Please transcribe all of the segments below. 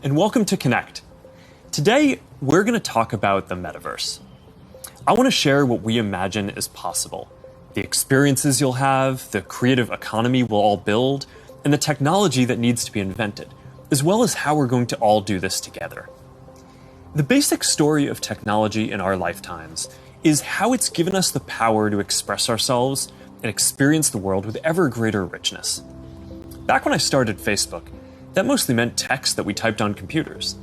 and welcome to Connect. Today, we're going to talk about the metaverse. I want to share what we imagine is possible, the experiences you'll have, the creative economy we'll all build, and the technology that needs to be invented, as well as how we're going to all do this together. The basic story of technology in our lifetimes is how it's given us the power to express ourselves and experience the world with ever greater richness. Back when I started Facebook, that mostly meant text that we typed on computers.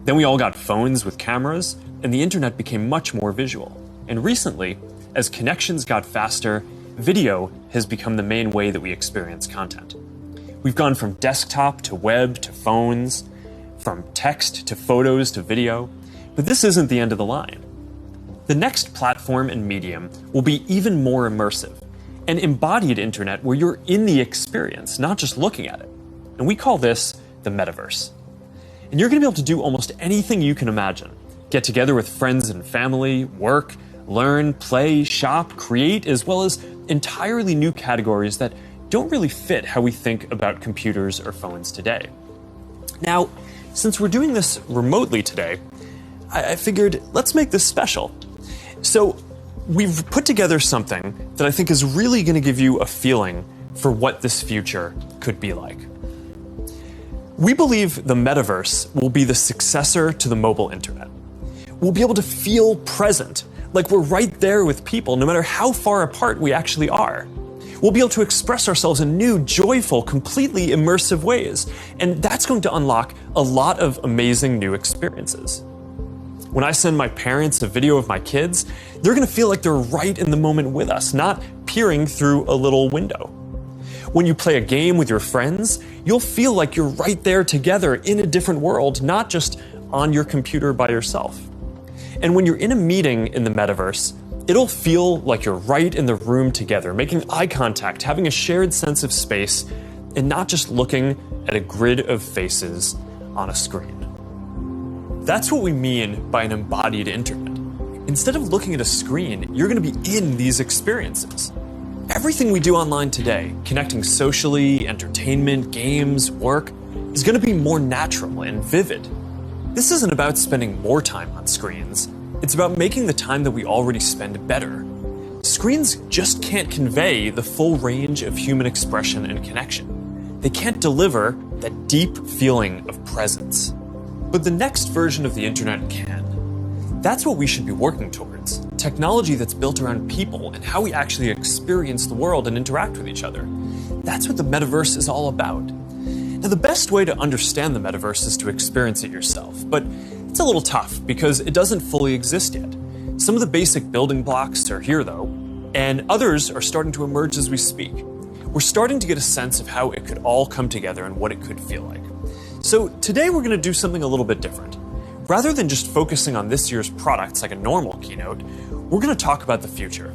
Then we all got phones with cameras, and the internet became much more visual. And recently, as connections got faster, video has become the main way that we experience content. We've gone from desktop to web to phones, from text to photos to video, but this isn't the end of the line. The next platform and medium will be even more immersive, an embodied internet where you're in the experience, not just looking at it. And we call this the metaverse. And you're going to be able to do almost anything you can imagine. Get together with friends and family, work, learn, play, shop, create, as well as entirely new categories that don't really fit how we think about computers or phones today. Now, since we're doing this remotely today, I figured let's make this special. So we've put together something that I think is really going to give you a feeling for what this future could be like. We believe the metaverse will be the successor to the mobile internet. We'll be able to feel present, like we're right there with people, no matter how far apart we actually are. We'll be able to express ourselves in new, joyful, completely immersive ways, and that's going to unlock a lot of amazing new experiences. When I send my parents a video of my kids, they're going to feel like they're right in the moment with us, not peering through a little window. When you play a game with your friends, you'll feel like you're right there together in a different world, not just on your computer by yourself. And when you're in a meeting in the metaverse, it'll feel like you're right in the room together, making eye contact, having a shared sense of space, and not just looking at a grid of faces on a screen. That's what we mean by an embodied internet. Instead of looking at a screen, you're going to be in these experiences. Everything we do online today, connecting socially, entertainment, games, work, is going to be more natural and vivid. This isn't about spending more time on screens. It's about making the time that we already spend better. Screens just can't convey the full range of human expression and connection. They can't deliver that deep feeling of presence. But the next version of the internet can. That's what we should be working towards. Technology that's built around people and how we actually experience the world and interact with each other. That's what the metaverse is all about. Now, the best way to understand the metaverse is to experience it yourself, but it's a little tough because it doesn't fully exist yet. Some of the basic building blocks are here though, and others are starting to emerge as we speak. We're starting to get a sense of how it could all come together and what it could feel like. So today we're going to do something a little bit different. Rather than just focusing on this year's products like a normal keynote, we're going to talk about the future.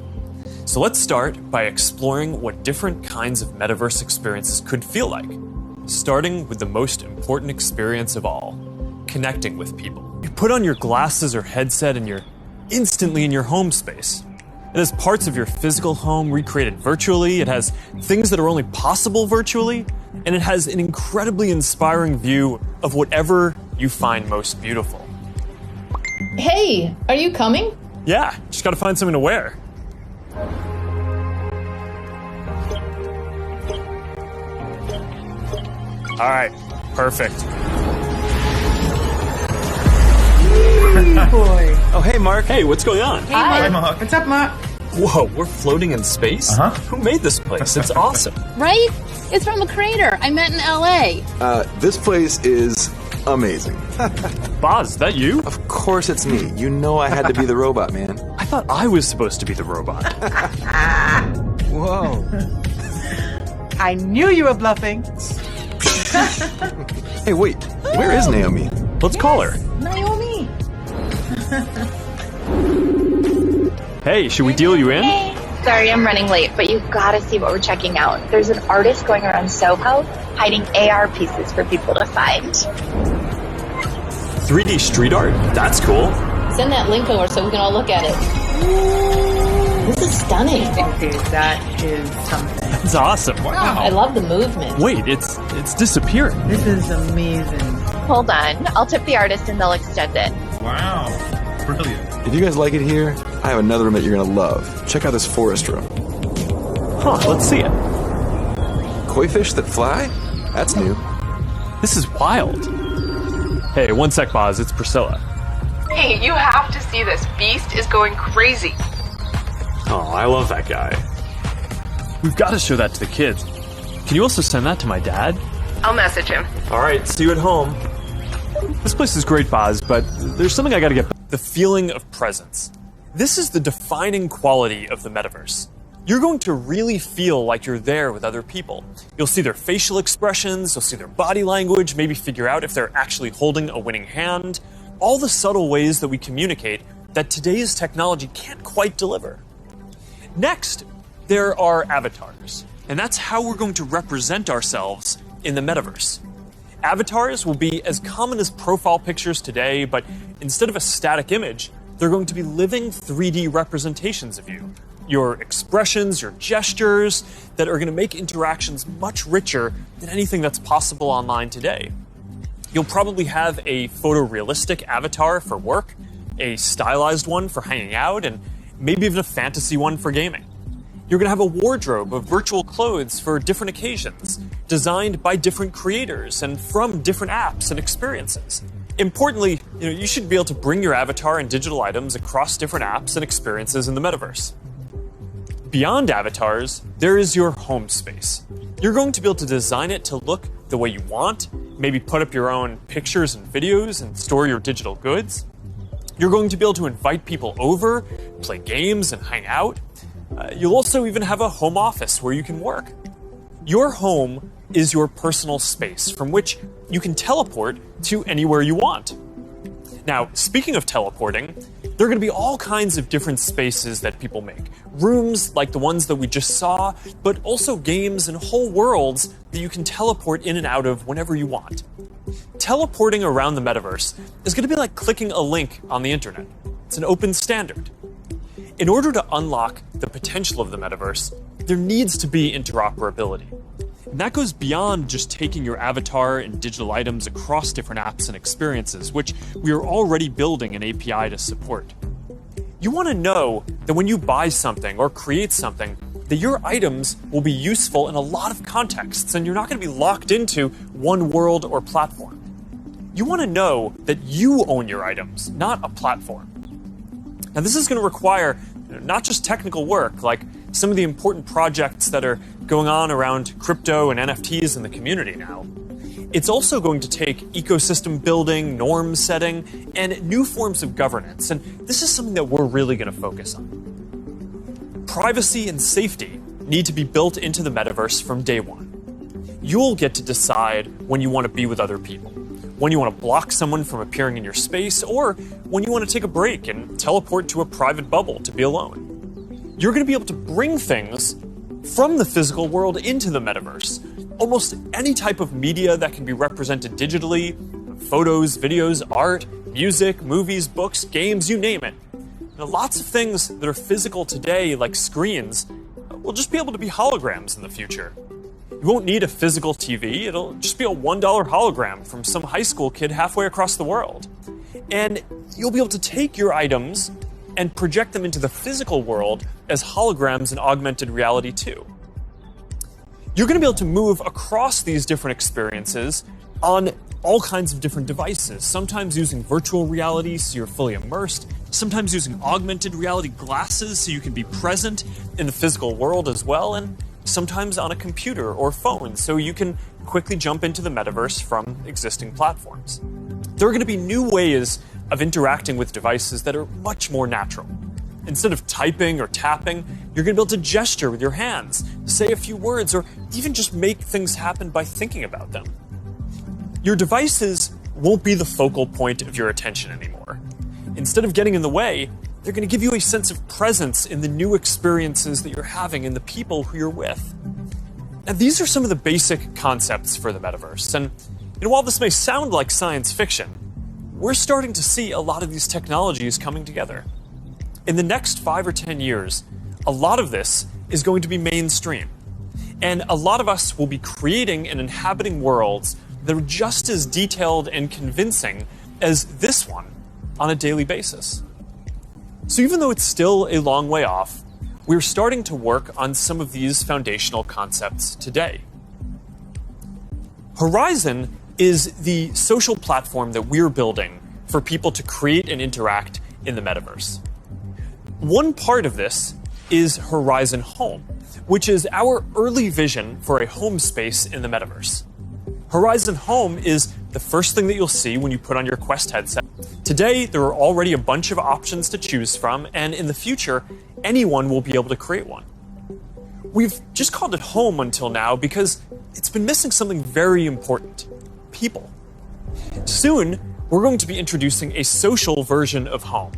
So let's start by exploring what different kinds of metaverse experiences could feel like, starting with the most important experience of all, connecting with people. You put on your glasses or headset and you're instantly in your home space. It has parts of your physical home recreated virtually, it has things that are only possible virtually, and it has an incredibly inspiring view of whatever you find most beautiful. Hey, are you coming? Yeah, just gotta find something to wear. All right, perfect. Boy. Oh, hey, Mark. Hey, what's going on? Hey, Mark. Hi. Mark. What's up, Mark? Whoa, we're floating in space? Uh-huh. Who made this place? It's awesome. Right? It's from a creator I met in LA. This place is amazing. Boz, is that you? Of course it's me. You know I had to be the robot, man. I thought I was supposed to be the robot. Whoa. I knew you were bluffing. Hey, wait. Where is Naomi? Let's call her. Naomi. Hey, should we deal you in? Hey, sorry I'm running late, but you've got to see what we're checking out. There's an artist going around Soho hiding AR pieces for people to find. 3D street art? That's cool. Send that link over so we can all look at it. This is stunning. Okay, that is something. That's awesome. I love the movement. Wait, it's disappearing. This is amazing. hold on. I'll tip the artist and they'll extend it. Wow. Brilliant. If you guys like it here, I have another room that you're gonna love. Check out this forest room. Huh, let's see it. Koi fish that fly? That's new. This is wild. Hey, one sec, Boz. It's Priscilla. Hey, you have to see this. Beast is going crazy. Oh, I love that guy. We've got to show that to the kids. Can you also send that to my dad? I'll message him. All right, see you at home. This place is great, Boz, but there's something I got to get. The feeling of presence. This is the defining quality of the metaverse. You're going to really feel like you're there with other people. You'll see their facial expressions, you'll see their body language, maybe figure out if they're actually holding a winning hand. All the subtle ways that we communicate that today's technology can't quite deliver. Next, there are avatars, and that's how we're going to represent ourselves in the metaverse. Avatars will be as common as profile pictures today, but instead of a static image, they're going to be living 3D representations of you. Your expressions, your gestures, that are going to make interactions much richer than anything that's possible online today. You'll probably have a photorealistic avatar for work, a stylized one for hanging out, and maybe even a fantasy one for gaming. You're going to have a wardrobe of virtual clothes for different occasions, designed by different creators and from different apps and experiences. Importantly, you should be able to bring your avatar and digital items across different apps and experiences in the metaverse. Beyond avatars, there is your home space. You're going to be able to design it to look the way you want, maybe put up your own pictures and videos and store your digital goods. You're going to be able to invite people over, play games and hang out. You'll also even have a home office where you can work. Your home is your personal space from which you can teleport to anywhere you want. Now, speaking of teleporting, there are going to be all kinds of different spaces that people make. Rooms like the ones that we just saw, but also games and whole worlds that you can teleport in and out of whenever you want. Teleporting around the metaverse is going to be like clicking a link on the internet. It's an open standard. In order to unlock the potential of the metaverse, there needs to be interoperability. And that goes beyond just taking your avatar and digital items across different apps and experiences, which we are already building an API to support. You want to know that when you buy something or create something, that your items will be useful in a lot of contexts and you're not going to be locked into one world or platform. You want to know that you own your items, not a platform. Now, this is going to require not just technical work, like some of the important projects that are going on around crypto and NFTs in the community now. It's also going to take ecosystem building, norm setting, and new forms of governance. And this is something that we're really going to focus on. Privacy and safety need to be built into the metaverse from day one. You'll get to decide when you want to be with other people, when you want to block someone from appearing in your space, or when you want to take a break and teleport to a private bubble to be alone. You're going to be able to bring things from the physical world into the metaverse. Almost any type of media that can be represented digitally, photos, videos, art, music, movies, books, games, you name it. Now, lots of things that are physical today, like screens, will just be able to be holograms in the future. You won't need a physical TV, it'll just be a $1 hologram from some high school kid halfway across the world. And you'll be able to take your items and project them into the physical world as holograms in augmented reality too. You're going to be able to move across these different experiences on all kinds of different devices, sometimes using virtual reality so you're fully immersed, sometimes using augmented reality glasses so you can be present in the physical world as well, and sometimes on a computer or phone so you can quickly jump into the metaverse from existing platforms. There are going to be new ways of interacting with devices that are much more natural. Instead of typing or tapping, you're going to be able to gesture with your hands, say a few words, or even just make things happen by thinking about them. Your devices won't be the focal point of your attention anymore. Instead of getting in the way, they're going to give you a sense of presence in the new experiences that you're having and the people who you're with. Now, these are some of the basic concepts for the metaverse. And while this may sound like science fiction, we're starting to see a lot of these technologies coming together. In the next 5 or 10 years, a lot of this is going to be mainstream. And a lot of us will be creating and inhabiting worlds that are just as detailed and convincing as this one on a daily basis. So even though it's still a long way off, we're starting to work on some of these foundational concepts today. Horizon is the social platform that we're building for people to create and interact in the metaverse. One part of this is Horizon Home, which is our early vision for a home space in the metaverse. Horizon Home is the first thing that you'll see when you put on your Quest headset. Today, there are already a bunch of options to choose from, and in the future, anyone will be able to create one. We've just called it Home until now because it's been missing something very important: people. Soon, we're going to be introducing a social version of Home,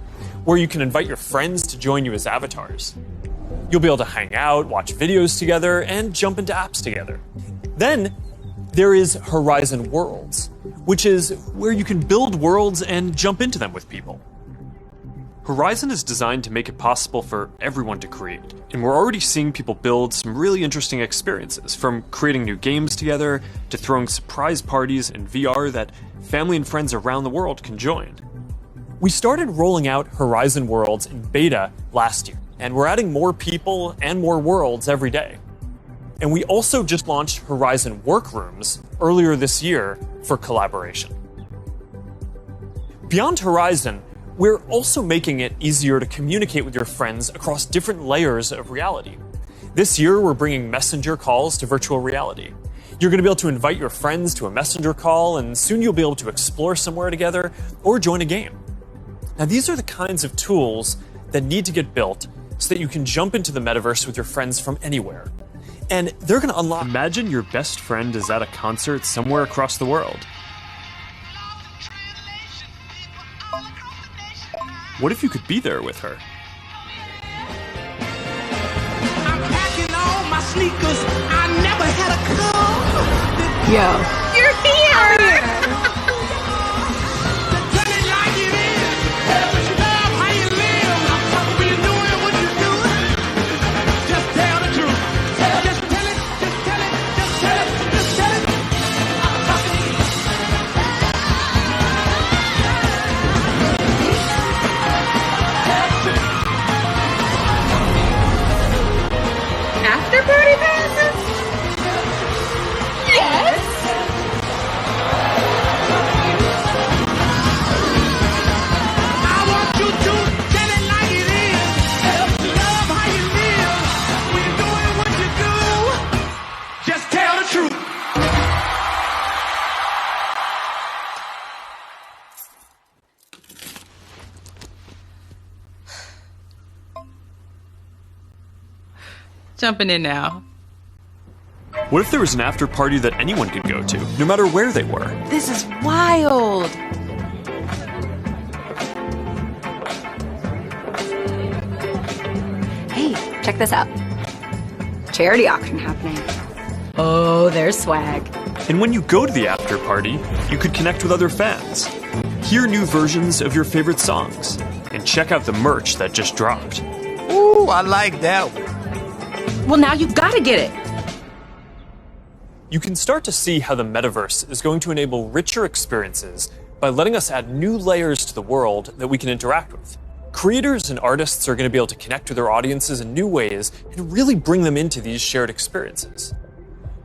where you can invite your friends to join you as avatars. You'll be able to hang out, watch videos together, and jump into apps together. Then, there is Horizon Worlds, which is where you can build worlds and jump into them with people. Horizon is designed to make it possible for everyone to create, and we're already seeing people build some really interesting experiences, from creating new games together to throwing surprise parties in VR that family and friends around the world can join. We started rolling out Horizon Worlds in beta last year, and we're adding more people and more worlds every day. And we also just launched Horizon Workrooms earlier this year for collaboration. Beyond Horizon, we're also making it easier to communicate with your friends across different layers of reality. This year, we're bringing messenger calls to virtual reality. You're going to be able to invite your friends to a messenger call, and soon you'll be able to explore somewhere together or join a game. Now, these are the kinds of tools that need to get built so that you can jump into the metaverse with your friends from anywhere. And they're going to unlock. Imagine your best friend is at a concert somewhere across the world. What if you could be there with her? I'm packing all my sneakers. I never had a car. Yo. You're here! Tell it like it is. Love how you live. When you're doing what you're doing, just tell the truth. Just tell it, just tell it, just tell it, just tell it. After party passes? Yes. I want you to tell it like it is. Love how you live. When you're doing what you do, just tell the truth. Jumping in now. What if there was an after party that anyone could go to, no matter where they were? This is wild. Hey, check this out. Charity auction happening. Oh, there's swag. And when you go to the after party, you could connect with other fans, hear new versions of your favorite songs, and check out the merch that just dropped. Ooh, I like that one. Well, now you've got to get it. You can start to see how the metaverse is going to enable richer experiences by letting us add new layers to the world that we can interact with. Creators and artists are going to be able to connect with their audiences in new ways and really bring them into these shared experiences.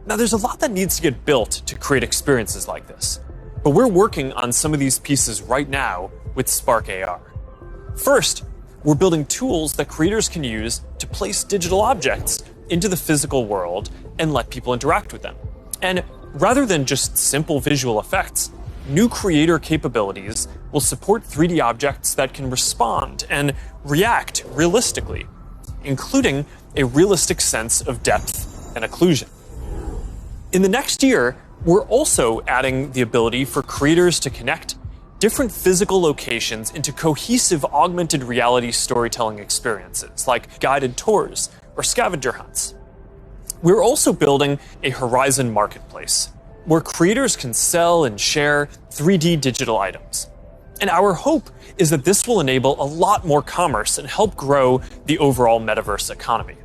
Now, there's a lot that needs to get built to create experiences like this, but we're working on some of these pieces right now with Spark AR. First, we're building tools that creators can use to place digital objects into the physical world and let people interact with them. And rather than just simple visual effects, new creator capabilities will support 3D objects that can respond and react realistically, including a realistic sense of depth and occlusion. In the next year, we're also adding the ability for creators to connect different physical locations into cohesive augmented reality storytelling experiences, like guided tours or scavenger hunts. We're also building a Horizon marketplace, where creators can sell and share 3D digital items. And our hope is that this will enable a lot more commerce and help grow the overall metaverse economy.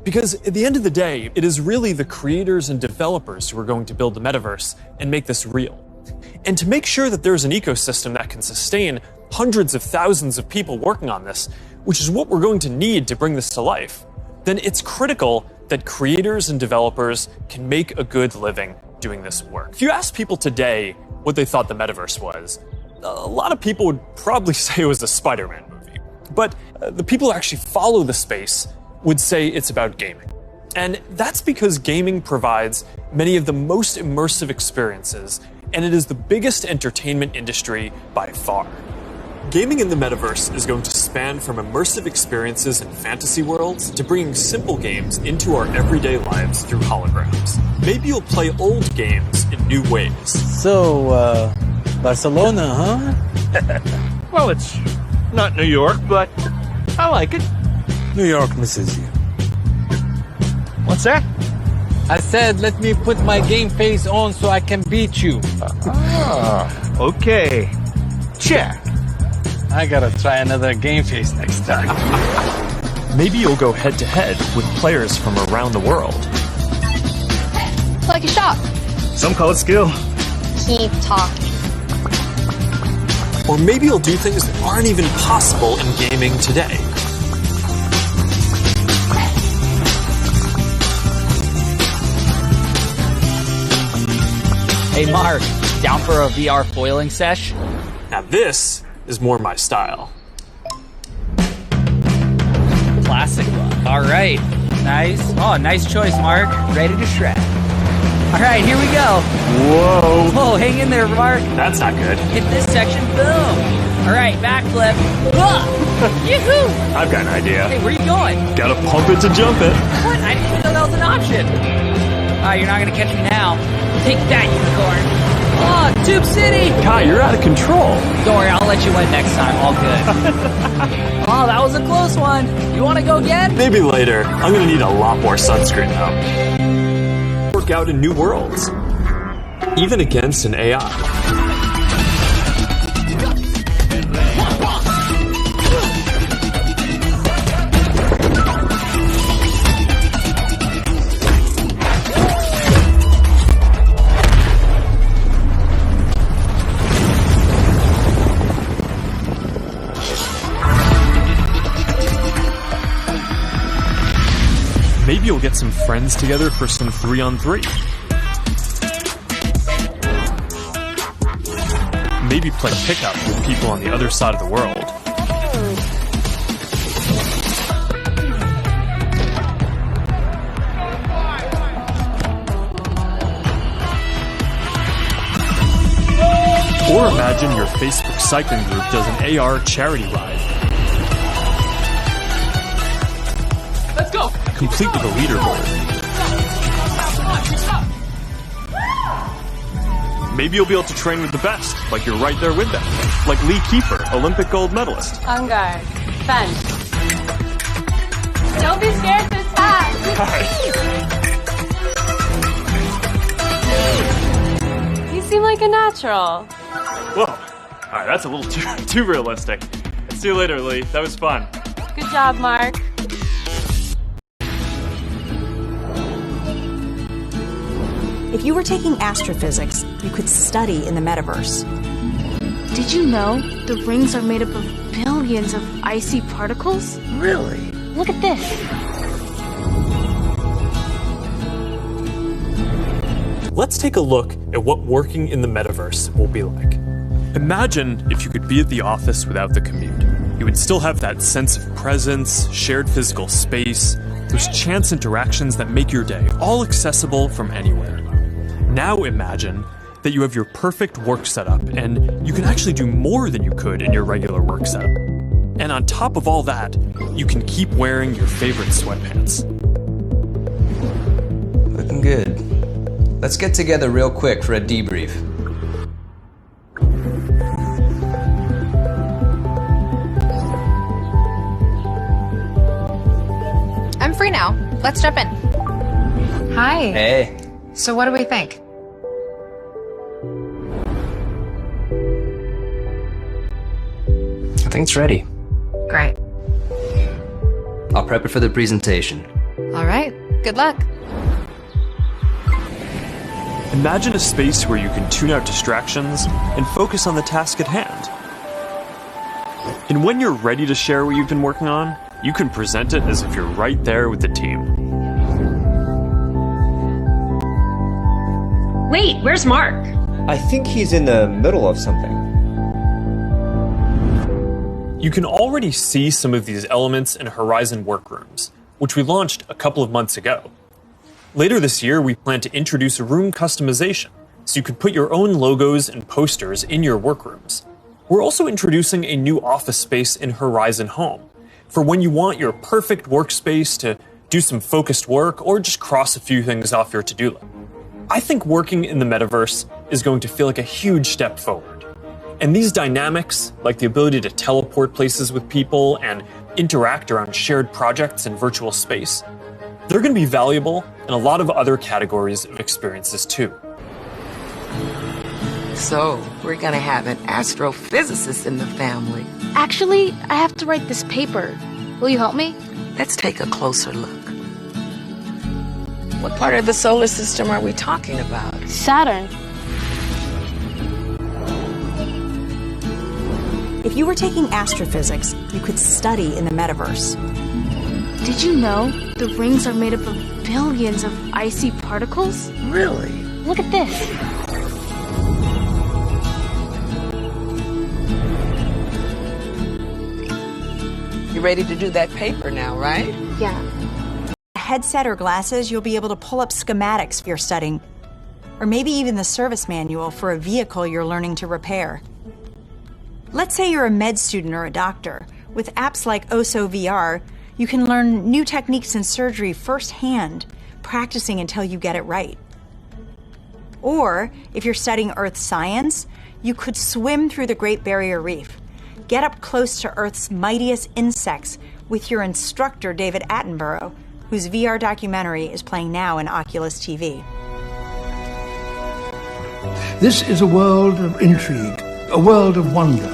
Because at the end of the day, it is really the creators and developers who are going to build the metaverse and make this real. And to make sure that there's an ecosystem that can sustain hundreds of thousands of people working on this, which is what we're going to need to bring this to life, then it's critical that creators and developers can make a good living doing this work. If you ask people today what they thought the metaverse was, a lot of people would probably say it was a Spider-Man movie. But the people who actually follow the space would say it's about gaming. And that's because gaming provides many of the most immersive experiences, and it is the biggest entertainment industry by far. Gaming in the metaverse is going to span from immersive experiences in fantasy worlds to bringing simple games into our everyday lives through holograms. Maybe you'll play old games in new ways. So, Barcelona, huh? Well, it's not New York, but I like it. New York misses you. What's that? I said, let me put my game face on so I can beat you. Okay. Check. I gotta try another game face next time. Maybe you'll go head-to-head with players from around the world. Like a shop. Some call it skill. Keep talking. Or maybe you'll do things that aren't even possible in gaming today. Hey Mark, down for a VR foiling sesh? Now this is more my style. Classic look. All right. Nice. Oh, nice choice, Mark. Ready to shred. All right, here we go. Whoa. Whoa, hang in there, Mark. That's not good. Hit this section. Boom. All right, backflip. Yoo-hoo. I've got an idea. Hey, where you going? Gotta pump it to jump it. What? I didn't know that was an option. All right, you're not going to catch me now. Take that, unicorn. Oh, Tube City. Kai, you're out of control. Don't worry, I'll let you win next time. All good. Oh, that was a close one. You want to go again? Maybe later. I'm gonna need a lot more sunscreen though. Work out in new worlds. Even against an AI. Maybe you'll get some friends together for some 3-on-3. Maybe play pickup with people on the other side of the world. Or imagine your Facebook cycling group does an AR charity ride. Let's go. Complete with a leaderboard. Maybe you'll be able to train with the best, like you're right there with them. Like Lee Kiefer, Olympic gold medalist. On guard. Fence. Don't be scared to attack. You seem like a natural. Whoa. Alright, that's a little too realistic. See you later, Lee. That was fun. Good job, Mark. If you were taking astrophysics, you could study in the metaverse. Did you know the rings are made up of billions of icy particles? Really? Look at this. Let's take a look at what working in the metaverse will be like. Imagine if you could be at the office without the commute. You would still have that sense of presence, shared physical space, those chance interactions that make your day all accessible from anywhere. Now imagine that you have your perfect work setup and you can actually do more than you could in your regular work setup. And on top of all that, you can keep wearing your favorite sweatpants. Looking good. Let's get together real quick for a debrief. I'm free now. Let's jump in. Hi. Hey. So what do we think? I think it's ready. Great. I'll prep it for the presentation. All right. Good luck. Imagine a space where you can tune out distractions and focus on the task at hand. And when you're ready to share what you've been working on, you can present it as if you're right there with the team. Wait, where's Mark? I think he's in the middle of something. You can already see some of these elements in Horizon Workrooms, which we launched a couple of months ago. Later this year, we plan to introduce room customization, so you can put your own logos and posters in your workrooms. We're also introducing a new office space in Horizon Home, for when you want your perfect workspace to do some focused work or just cross a few things off your to-do list. I think working in the metaverse is going to feel like a huge step forward. And these dynamics, like the ability to teleport places with people and interact around shared projects in virtual space, they're going to be valuable in a lot of other categories of experiences too. So, we're gonna have an astrophysicist in the family. Actually, I have to write this paper. Will you help me? Let's take a closer look. What part of the solar system are we talking about? Saturn. If you were taking astrophysics, you could study in the metaverse. Did you know the rings are made up of billions of icy particles? Really? Look at this. You ready to do that paper now, right? Yeah. A headset or glasses, you'll be able to pull up schematics for your studying, or maybe even the service manual for a vehicle you're learning to repair. Let's say you're a med student or a doctor. With apps like OSO VR, you can learn new techniques in surgery firsthand, practicing until you get it right. Or, if you're studying Earth science, you could swim through the Great Barrier Reef, get up close to Earth's mightiest insects with your instructor, David Attenborough, whose VR documentary is playing now in Oculus TV. This is a world of intrigue, a world of wonder,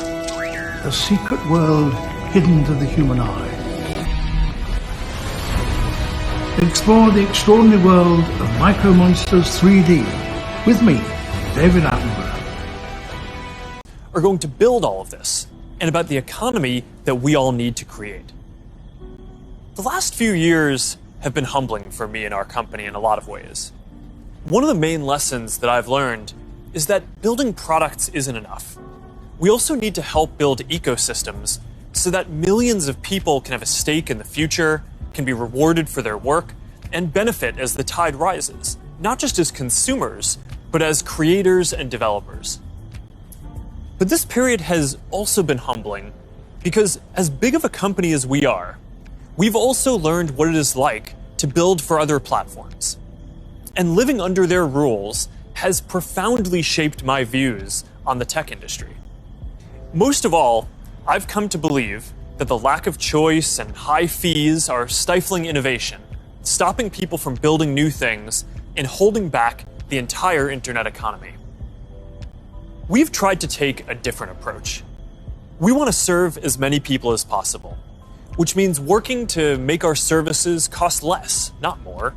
a secret world hidden to the human eye. Explore the extraordinary world of Micro Monsters 3D with me, David Attenborough. Are going to build all of this, and about the economy that we all need to create. The last few years have been humbling for me and our company in a lot of ways. One of the main lessons that I've learned is that building products isn't enough. We also need to help build ecosystems so that millions of people can have a stake in the future, can be rewarded for their work, and benefit as the tide rises, not just as consumers, but as creators and developers. But this period has also been humbling because as big of a company as we are, we've also learned what it is like to build for other platforms. And living under their rules has profoundly shaped my views on the tech industry. Most of all, I've come to believe that the lack of choice and high fees are stifling innovation, stopping people from building new things, and holding back the entire internet economy. We've tried to take a different approach. We want to serve as many people as possible, which means working to make our services cost less, not more.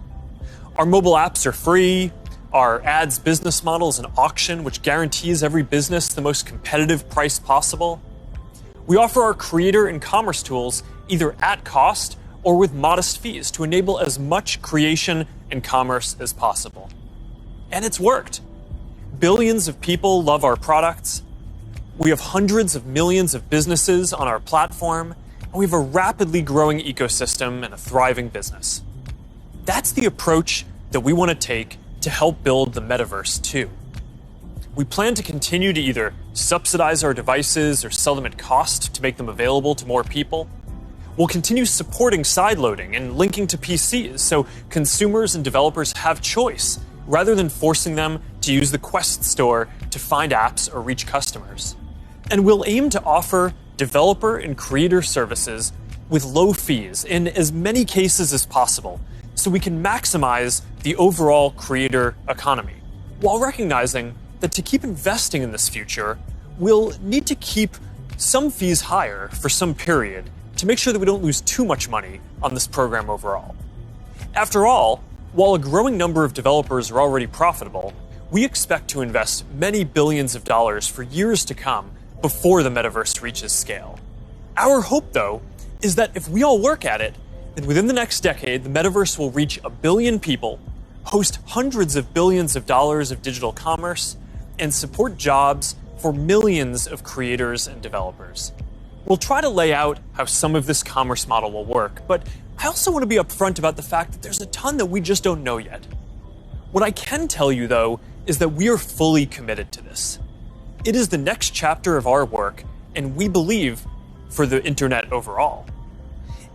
Our mobile apps are free. Our ads business model is an auction which guarantees every business the most competitive price possible. We offer our creator and commerce tools either at cost or with modest fees to enable as much creation and commerce as possible. And it's worked. Billions of people love our products. We have hundreds of millions of businesses on our platform, and we have a rapidly growing ecosystem and a thriving business. That's the approach that we want to take to help build the metaverse too. We plan to continue to either subsidize our devices or sell them at cost to make them available to more people. We'll continue supporting sideloading and linking to PCs so consumers and developers have choice rather than forcing them to use the Quest store to find apps or reach customers. And we'll aim to offer developer and creator services with low fees in as many cases as possible so we can maximize the overall creator economy, while recognizing that to keep investing in this future, we'll need to keep some fees higher for some period to make sure that we don't lose too much money on this program overall. After all, while a growing number of developers are already profitable, we expect to invest many billions of dollars for years to come before the metaverse reaches scale. Our hope, though, is that if we all work at it, then within the next decade, the metaverse will reach 1 billion people, host hundreds of billions of dollars of digital commerce, and support jobs for millions of creators and developers. We'll try to lay out how some of this commerce model will work, but I also want to be upfront about the fact that there's a ton that we just don't know yet. What I can tell you, though, is that we are fully committed to this. It is the next chapter of our work, and we believe, for the internet overall.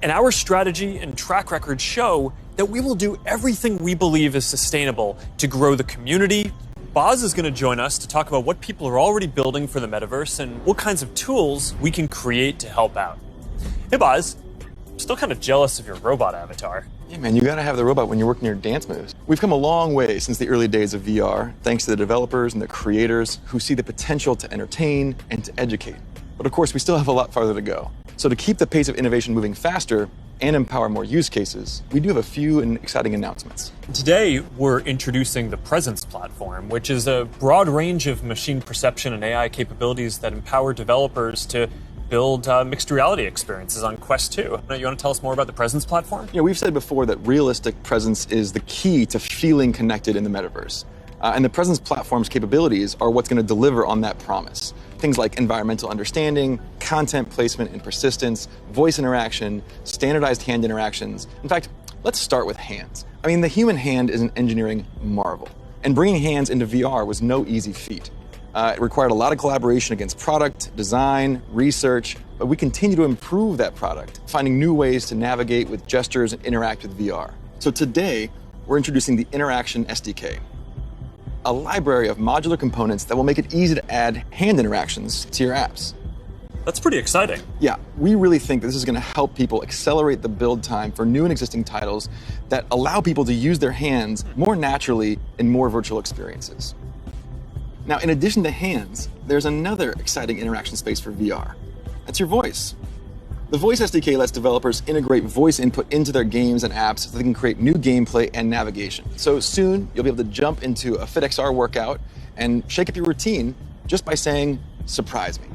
And our strategy and track record show that we will do everything we believe is sustainable to grow the community. Boz is going to join us to talk about what people are already building for the metaverse and what kinds of tools we can create to help out. Hey, Boz. I'm still kind of jealous of your robot avatar. Yeah, man, you gotta have the robot when you're working your dance moves. We've come a long way since the early days of VR, thanks to the developers and the creators who see the potential to entertain and to educate. But of course, we still have a lot farther to go. So to keep the pace of innovation moving faster and empower more use cases, we do have a few exciting announcements. Today, we're introducing the Presence platform, which is a broad range of machine perception and AI capabilities that empower developers to build mixed reality experiences on Quest 2. You want to tell us more about the Presence platform? Yeah, we've said before that realistic presence is the key to feeling connected in the metaverse. And the Presence platform's capabilities are what's going to deliver on that promise. Things like environmental understanding, content placement and persistence, voice interaction, standardized hand interactions. In fact, let's start with hands. I mean, the human hand is an engineering marvel. And bringing hands into VR was no easy feat. It required a lot of collaboration against product, design, research, but we continue to improve that product, finding new ways to navigate with gestures and interact with VR. So today, we're introducing the Interaction SDK, a library of modular components that will make it easy to add hand interactions to your apps. That's pretty exciting. Yeah, we really think that this is going to help people accelerate the build time for new and existing titles that allow people to use their hands more naturally in more virtual experiences. Now, in addition to hands, there's another exciting interaction space for VR. That's your voice. The Voice SDK lets developers integrate voice input into their games and apps so they can create new gameplay and navigation. So soon, you'll be able to jump into a FitXR workout and shake up your routine just by saying, "Surprise me."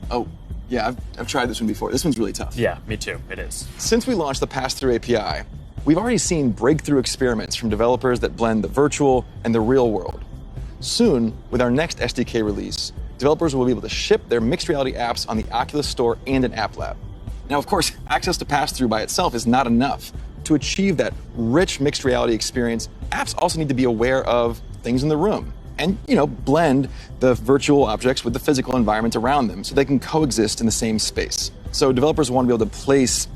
Oh, yeah, I've tried this one before. This one's really tough. Yeah, me too. It is. Since we launched the Pass-Through API, we've already seen breakthrough experiments from developers that blend the virtual and the real world. Soon, with our next SDK release, developers will be able to ship their mixed reality apps on the Oculus Store and an App Lab. Now, of course, access to pass-through by itself is not enough. To achieve that rich mixed reality experience, apps also need to be aware of things in the room and, blend the virtual objects with the physical environment around them so they can coexist in the same space. So developers want to be able to place,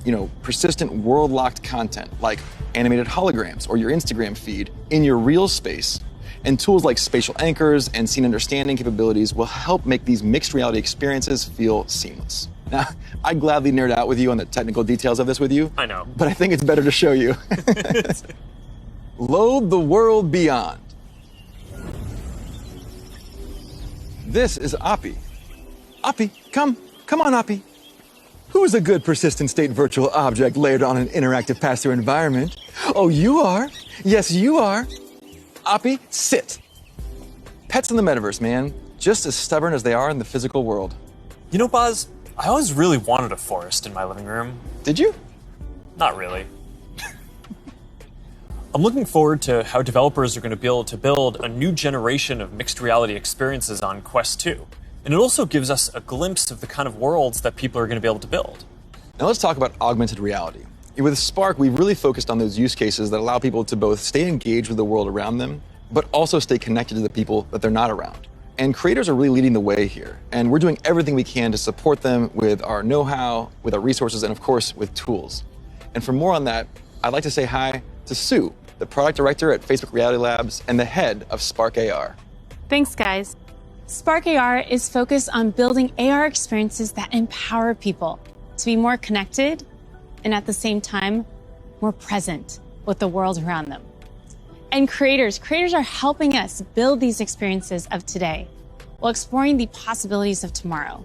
persistent world-locked content like animated holograms or your Instagram feed in your real space. And tools like spatial anchors and scene understanding capabilities will help make these mixed reality experiences feel seamless. Now, I'd gladly nerd out with you on the technical details of this with you. I know. But I think it's better to show you. Load the world beyond. This is Oppie. Oppie, come on, Oppie. Who is a good persistent state virtual object layered on an interactive pass-through environment? Oh, you are. Yes, you are. Oppie, sit. Pets in the metaverse, man. Just as stubborn as they are in the physical world. You know, Boz, I always really wanted a forest in my living room. Did you? Not really. I'm looking forward to how developers are going to be able to build a new generation of mixed reality experiences on Quest 2. And it also gives us a glimpse of the kind of worlds that people are going to be able to build. Now let's talk about augmented reality. With Spark, we've really focused on those use cases that allow people to both stay engaged with the world around them, but also stay connected to the people that they're not around. And creators are really leading the way here. And we're doing everything we can to support them with our know-how, with our resources, and of course, with tools. And for more on that, I'd like to say hi to Sue, the product director at Facebook Reality Labs and the head of Spark AR. Thanks, guys. Spark AR is focused on building AR experiences that empower people to be more connected and at the same time, more present with the world around them. And creators are helping us build these experiences of today while exploring the possibilities of tomorrow.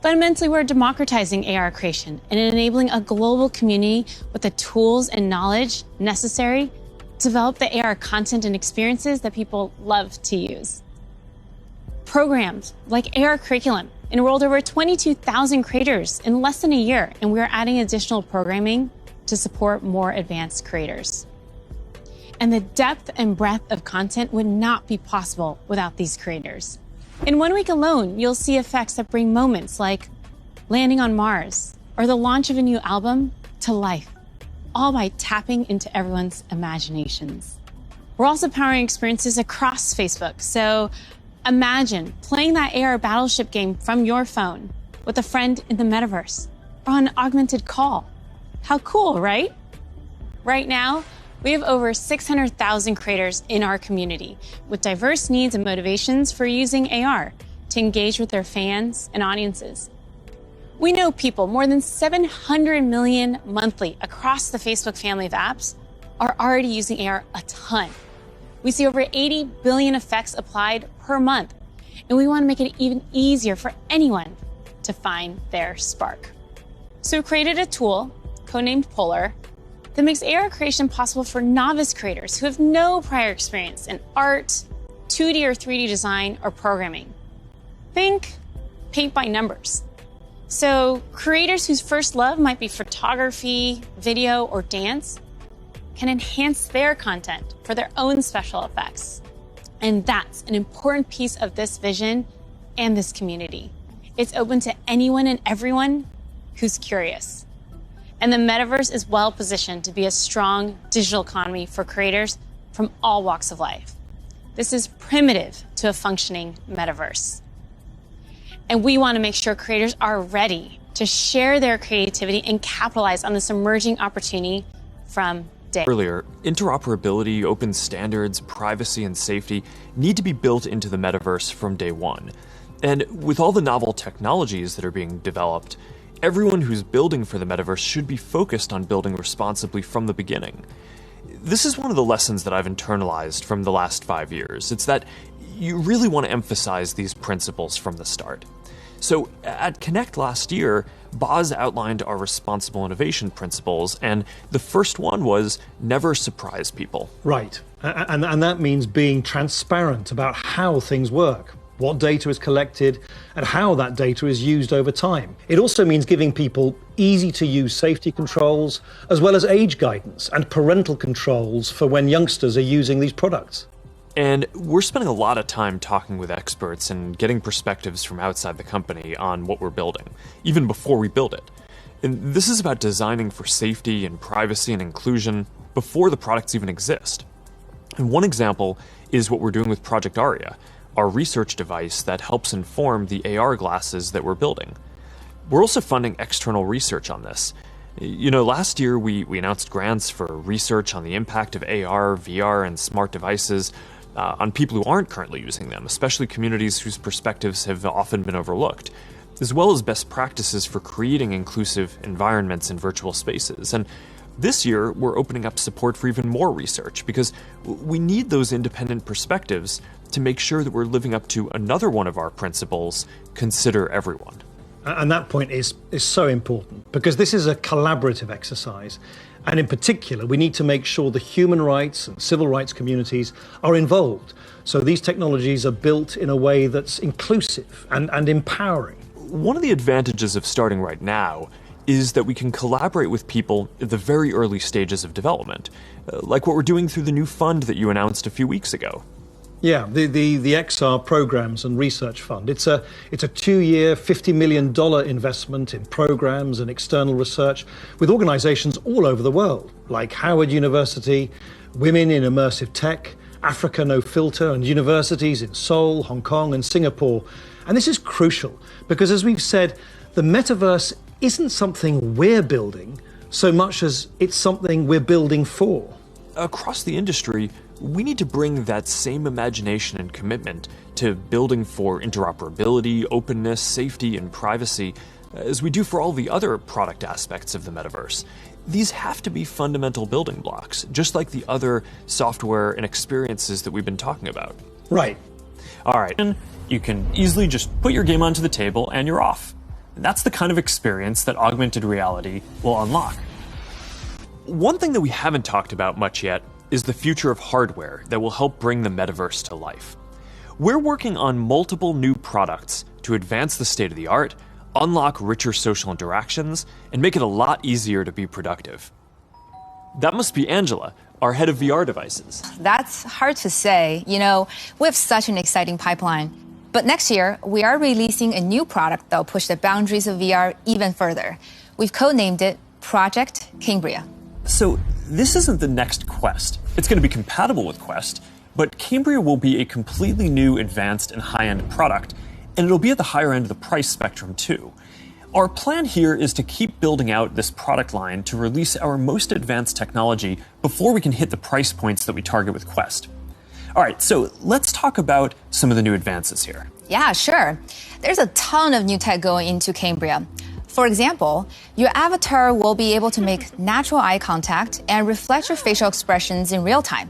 Fundamentally, we're democratizing AR creation and enabling a global community with the tools and knowledge necessary to develop the AR content and experiences that people love to use. Programs like AR Curriculum enrolled over 22,000 creators in less than a year, and we're adding additional programming to support more advanced creators. And the depth and breadth of content would not be possible without these creators. In 1 week alone, you'll see effects that bring moments like landing on Mars or the launch of a new album to life, all by tapping into everyone's imaginations. We're also powering experiences across Facebook. So imagine playing that AR battleship game from your phone with a friend in the metaverse or on an augmented call. How cool, right? Right now, we have over 600,000 creators in our community with diverse needs and motivations for using AR to engage with their fans and audiences. We know people, more than 700 million monthly across the Facebook family of apps, are already using AR a ton. We see over 80 billion effects applied per month, and we want to make it even easier for anyone to find their spark. So we created a tool, codenamed Polar, that makes AR creation possible for novice creators who have no prior experience in art, 2D or 3D design, or programming. Think paint by numbers. So creators whose first love might be photography, video, or dance can enhance their content for their own special effects. And that's an important piece of this vision and this community. It's open to anyone and everyone who's curious. And the metaverse is well positioned to be a strong digital economy for creators from all walks of life. This is primitive to a functioning metaverse. And we want to make sure creators are ready to share their creativity and capitalize on this emerging opportunity from day. Earlier, interoperability, open standards, privacy, and safety need to be built into the metaverse from day one. And with all the novel technologies that are being developed, everyone who's building for the metaverse should be focused on building responsibly from the beginning. This is one of the lessons that I've internalized from the last 5 years. It's that you really want to emphasize these principles from the start. So at Connect last year, Boz outlined our responsible innovation principles, and the first one was never surprise people. Right, and that means being transparent about how things work, what data is collected, and how that data is used over time. It also means giving people easy-to-use safety controls, as well as age guidance and parental controls for when youngsters are using these products. And we're spending a lot of time talking with experts and getting perspectives from outside the company on what we're building, even before we build it. And this is about designing for safety and privacy and inclusion before the products even exist. And one example is what we're doing with Project Aria, our research device that helps inform the AR glasses that we're building. We're also funding external research on this. You know, last year we announced grants for research on the impact of AR, VR, and smart devices on people who aren't currently using them, especially communities whose perspectives have often been overlooked, as well as best practices for creating inclusive environments in virtual spaces. And this year, we're opening up support for even more research because we need those independent perspectives to make sure that we're living up to another one of our principles, consider everyone. And that point is so important because this is a collaborative exercise. And in particular, we need to make sure the human rights and civil rights communities are involved. So these technologies are built in a way that's inclusive and empowering. One of the advantages of starting right now is that we can collaborate with people at the very early stages of development, like what we're doing through the new fund that you announced a few weeks ago. Yeah, the XR Programs and Research Fund. It's a 2-year, $50 million investment in programs and external research with organizations all over the world, like Howard University, Women in Immersive Tech, Africa No Filter, and universities in Seoul, Hong Kong, and Singapore. And this is crucial because, as we've said, the metaverse isn't something we're building so much as it's something we're building for. Across the industry, we need to bring that same imagination and commitment to building for interoperability, openness, safety, and privacy as we do for all the other product aspects of the metaverse. These have to be fundamental building blocks, just like the other software and experiences that we've been talking about. Right. All right. You can easily just put your game onto the table and you're off. That's the kind of experience that augmented reality will unlock. One thing that we haven't talked about much yet is the future of hardware that will help bring the metaverse to life. We're working on multiple new products to advance the state of the art, unlock richer social interactions, and make it a lot easier to be productive. That must be Angela, our head of VR devices. That's hard to say. You know, we have such an exciting pipeline. But next year, we are releasing a new product that will push the boundaries of VR even further. We've codenamed it Project Cambria. So this isn't the next Quest. It's going to be compatible with Quest, but Cambria will be a completely new, advanced, and high-end product, and it'll be at the higher end of the price spectrum too. Our plan here is to keep building out this product line to release our most advanced technology before we can hit the price points that we target with Quest. All right, so let's talk about some of the new advances here. Yeah, sure. There's a ton of new tech going into Cambria. For example, your avatar will be able to make natural eye contact and reflect your facial expressions in real time.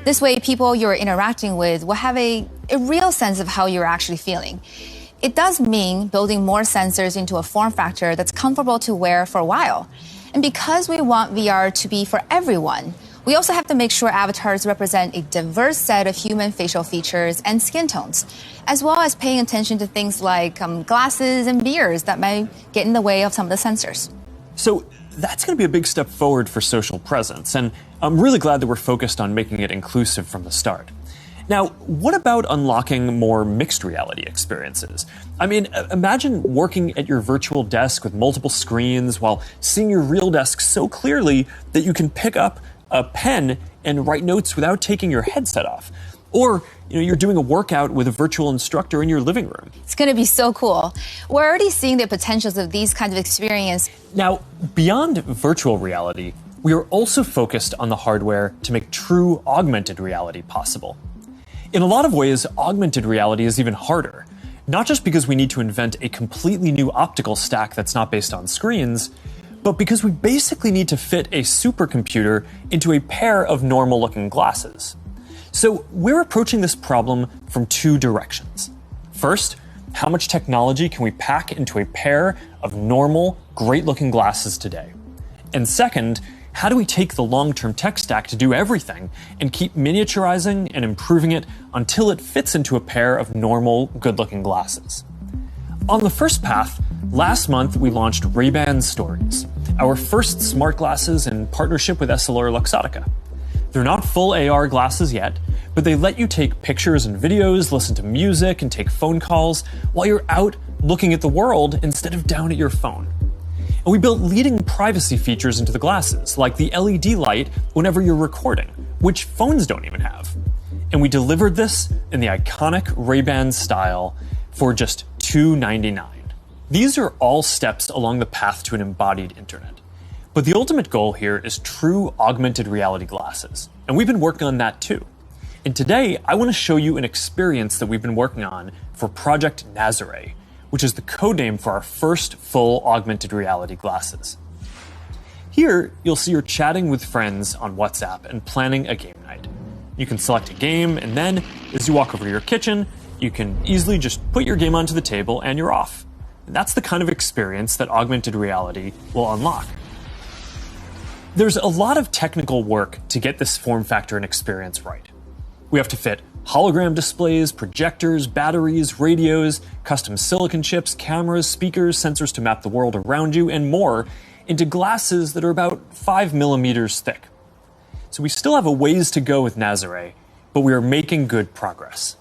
This way, people you're interacting with will have a real sense of how you're actually feeling. It does mean building more sensors into a form factor that's comfortable to wear for a while. And because we want VR to be for everyone, we also have to make sure avatars represent a diverse set of human facial features and skin tones, as well as paying attention to things like glasses and beards that might get in the way of some of the sensors. So that's going to be a big step forward for social presence, and I'm really glad that we're focused on making it inclusive from the start. Now, what about unlocking more mixed reality experiences? I mean, imagine working at your virtual desk with multiple screens while seeing your real desk so clearly that you can pick up a pen and write notes without taking your headset off. Or, you're doing a workout with a virtual instructor in your living room. It's going to be so cool. We're already seeing the potentials of these kinds of experiences. Now, beyond virtual reality, we are also focused on the hardware to make true augmented reality possible. In a lot of ways, augmented reality is even harder, not just because we need to invent a completely new optical stack that's not based on screens, but because we basically need to fit a supercomputer into a pair of normal-looking glasses. So we're approaching this problem from two directions. First, how much technology can we pack into a pair of normal, great-looking glasses today? And second, how do we take the long-term tech stack to do everything and keep miniaturizing and improving it until it fits into a pair of normal, good-looking glasses? On the first path, last month we launched Ray-Ban Stories, our first smart glasses in partnership with EssilorLuxottica. They're not full AR glasses yet, but they let you take pictures and videos, listen to music, and take phone calls while you're out looking at the world instead of down at your phone. And we built leading privacy features into the glasses, like the LED light whenever you're recording, which phones don't even have. And we delivered this in the iconic Ray-Ban style for just $299. These are all steps along the path to an embodied internet. But the ultimate goal here is true augmented reality glasses, and we've been working on that too. And today, I want to show you an experience that we've been working on for Project Nazare, which is the codename for our first full augmented reality glasses. Here, you'll see you're chatting with friends on WhatsApp and planning a game night. You can select a game, and then, as you walk over to your kitchen, you can easily just put your game onto the table and you're off. And that's the kind of experience that augmented reality will unlock. There's a lot of technical work to get this form factor and experience right. We have to fit hologram displays, projectors, batteries, radios, custom silicon chips, cameras, speakers, sensors to map the world around you, and more into glasses that are about 5 millimeters thick. So we still have a ways to go with Nazare, but we are making good progress.